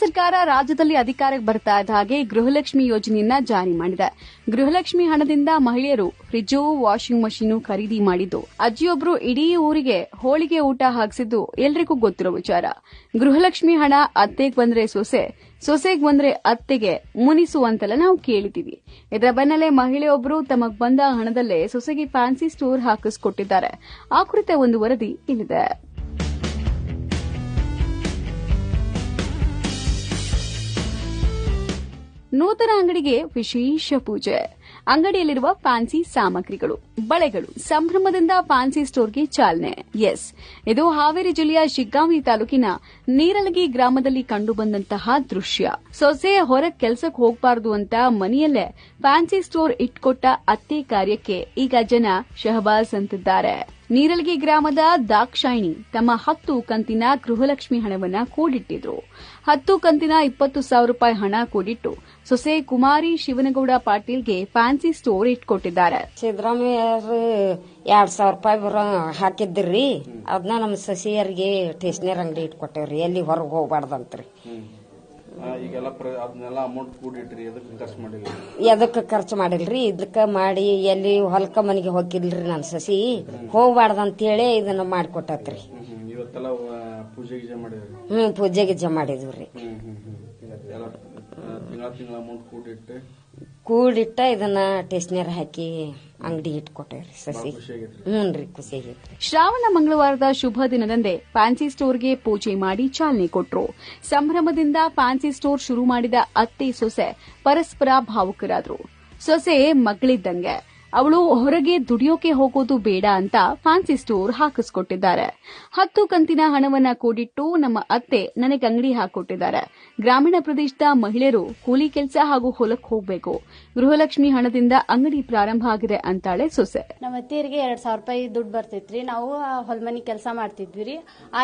ಸರ್ಕಾರ ರಾಜ್ಯದಲ್ಲಿ ಅಧಿಕಾರಕ್ಕೆ ಬರ್ತಾ ಇದ್ದ ಹಾಗೆ ಗೃಹಲಕ್ಷ್ಮಿ ಯೋಜನೆಯನ್ನ ಜಾರಿ ಮಾಡಿದೆ. ಗೃಹಲಕ್ಷ್ಮಿ ಹಣದಿಂದ ಮಹಿಳೆಯರು ಫ್ರಿಜ್ಜು, ವಾಷಿಂಗ್ ಮಷೀನ್ ಖರೀದಿ ಮಾಡಿದ್ದು, ಅಜ್ಜಿಯೊಬ್ಬರು ಇಡೀ ಊರಿಗೆ ಹೋಳಿಗೆ ಊಟ ಹಾಕಿಸಿದ್ದು ಎಲ್ರಿಗೂ ಗೊತ್ತಿರೋ ವಿಚಾರ. ಗೃಹಲಕ್ಷ್ಮಿ ಹಣ ಅತ್ತೆಗೆ ಬಂದ್ರೆ ಸೊಸೆ, ಸೊಸೆಗೆ ಬಂದ್ರೆ ಅತ್ತೆಗೆ ಮುನಿಸುವಂತೆಲ್ಲ ನಾವು ಕೇಳಿದ್ದೀವಿ. ಇದರ ಬೆನ್ನಲ್ಲೇ ಮಹಿಳೆಯೊಬ್ಬರು ತಮಗ್ ಬಂದ ಹಣದಲ್ಲೇ ಸೊಸೆಗೆ ಫ್ಯಾನ್ಸಿ ಸ್ಟೋರ್ ಹಾಕಿಸಿಕೊಟ್ಟಿದ್ದಾರೆ. ಆ ಕುರಿತ ಒಂದು ವರದಿ ಇಲ್ಲಿದೆ. ನೂತನ ಅಂಗಡಿಗೆ ವಿಶೇಷ ಪೂಜೆ. ಅಂಗಡಿಯಲ್ಲಿರುವ ಫ್ಯಾನ್ಸಿ ಸಾಮಗ್ರಿಗಳು, ಬಳೆಗಳು, ಸಂಭ್ರಮದಿಂದ ಫ್ಯಾನ್ಸಿ ಸ್ಟೋರ್ಗೆ ಚಾಲನೆ. ಇದು ಹಾವೇರಿ ಜಿಲ್ಲೆಯ ಶಿಗ್ಗಾಂವಿ ತಾಲೂಕಿನ ನೀರಲಗಿ ಗ್ರಾಮದಲ್ಲಿ ಕಂಡುಬಂದಂತಹ ದೃಶ್ಯ. ಸೊಸೆ ಹೊರಗೆ ಕೆಲಸಕ್ಕೆ ಹೋಗಬಾರದು ಅಂತ ಮನೆಯಲ್ಲೇ ಫ್ಯಾನ್ಸಿ ಸ್ಟೋರ್ ಇಟ್ಕೊಟ್ಟ ಅತ್ತೆ ಕಾರ್ಯಕ್ಕೆ ಈಗ ಜನ ಶಹಬಾಸ್ ಅಂತಿದ್ದಾರೆ. ನೀರಲಗಿ ಗ್ರಾಮದ ದಾಕ್ಷಾಯಿಣಿ ತಮ್ಮ 10 ಕಂತಿನ ಗೃಹಲಕ್ಷ್ಮಿ ಹಣವನ್ನ ಕೂಡಿಟ್ಟಿದ್ರು. 10 ಕಂತಿನ 20,000 ರೂಪಾಯಿ ಹಣ ಕೂಡಿಟ್ಟು ಸೊಸೆ ಕುಮಾರಿ ಶಿವನಗೌಡ ಪಾಟೀಲ್ಗೆ ಫ್ಯಾನ್ಸಿ ಸ್ಟೋರ್ ಇಟ್ಕೊಟ್ಟಿದ್ದಾರೆ. ಸಿದ್ದರಾಮಯ್ಯ 2,000 ರೂಪಾಯಿ ಹಾಕಿದ್ರಿ, ಅದನ್ನ ನಮ್ಮ ಸೊಸೆಯರಿಗೆ ಸ್ಟೇಷನರಿ ಅಂಗಡಿ ಇಟ್ಕೊಟ್ಟೇವ್ರಿ, ಎಲ್ಲಿ ಹೊರಗೆ ಹೋಗ್ಬಾರ್ದಂತ್ರಿ. ಎದಕ್ಕೆ ಖರ್ಚು ಮಾಡಿಲ್ರಿ, ಇದಕ್ಕ ಮಾಡಿ ಎಲ್ಲಿ ಹೊಲಕ ಮನೆಗೆ ಹೋಗಿಲ್ರಿ. ನನ್ನ ಸಸಿ ಹೋಗ್ಬಾರ್ದಂತೇಳಿ ಇದನ್ನ ಮಾಡಿಕೊಟ್ಟತ್ರಿ. ಪೂಜೆ ಗಿಜೆ ಮಾಡಿದ್ವಿ. ಕೂಡಿಟ್ಟ ಇದನ್ನ ಸ್ಟೇಷನರಿ ಹಾಕಿ ಅಂಗಡಿ ಇಟ್ಕೊಟ್ಟೇವ್ರಿ ಸಸಿ. ಹ್ಞೂನ್ರಿ, ಖುಷಿ ಆಗೈತ್ರಿ. ಶ್ರಾವಣ ಮಂಗಳವಾರದ ಶುಭ ದಿನದಂದೇ ಫ್ಯಾನ್ಸಿ ಸ್ಟೋರ್ಗೆ ಪೂಜೆ ಮಾಡಿ ಚಾಲನೆ ಕೊಟ್ರು. ಸಂಭ್ರಮದಿಂದ ಫ್ಯಾನ್ಸಿ ಸ್ಟೋರ್ ಶುರು ಮಾಡಿದ ಅತ್ತೆ ಸೊಸೆ ಪರಸ್ಪರ ಭಾವುಕರಾದ್ರು. ಸೊಸೆ ಮಗಳಿದ್ದಂಗೆ, ಅವಳು ಹೊರಗೆ ದುಡಿಯೋಕೆ ಹೋಗೋದು ಬೇಡ ಅಂತ ಫ್ಯಾನ್ಸಿ ಸ್ಟೋರ್ ಹಾಕಿಸ್ಕೊಟ್ಟಿದ್ದಾರೆ. 10 ಕಂತಿನ ಹಣವನ್ನ ಕೂಡಿಟ್ಟು ನಮ್ಮ ಅತ್ತೆ ನನಗೆ ಅಂಗಡಿ ಹಾಕೊಟ್ಟಿದ್ದಾರೆ. ಗ್ರಾಮೀಣ ಪ್ರದೇಶದ ಮಹಿಳೆಯರು ಕೂಲಿ ಕೆಲಸ ಹಾಗೂ ಹೊಲಕ್ಕೆ ಹೋಗಬೇಕು. ಗೃಹಲಕ್ಷ್ಮಿ ಹಣದಿಂದ ಅಂಗಡಿ ಪ್ರಾರಂಭ ಆಗಿದೆ ಅಂತಾಳೆ ಸೊಸೆ. ನಮ್ಮ ಅತ್ತೆಯರಿಗೆ 2,000 ರೂಪಾಯಿ ದುಡ್ಡು ಬರ್ತೈತ್ರಿ. ನಾವು ಹೊಲಮನಿ ಕೆಲಸ ಮಾಡ್ತಿದ್ವಿ. ಆ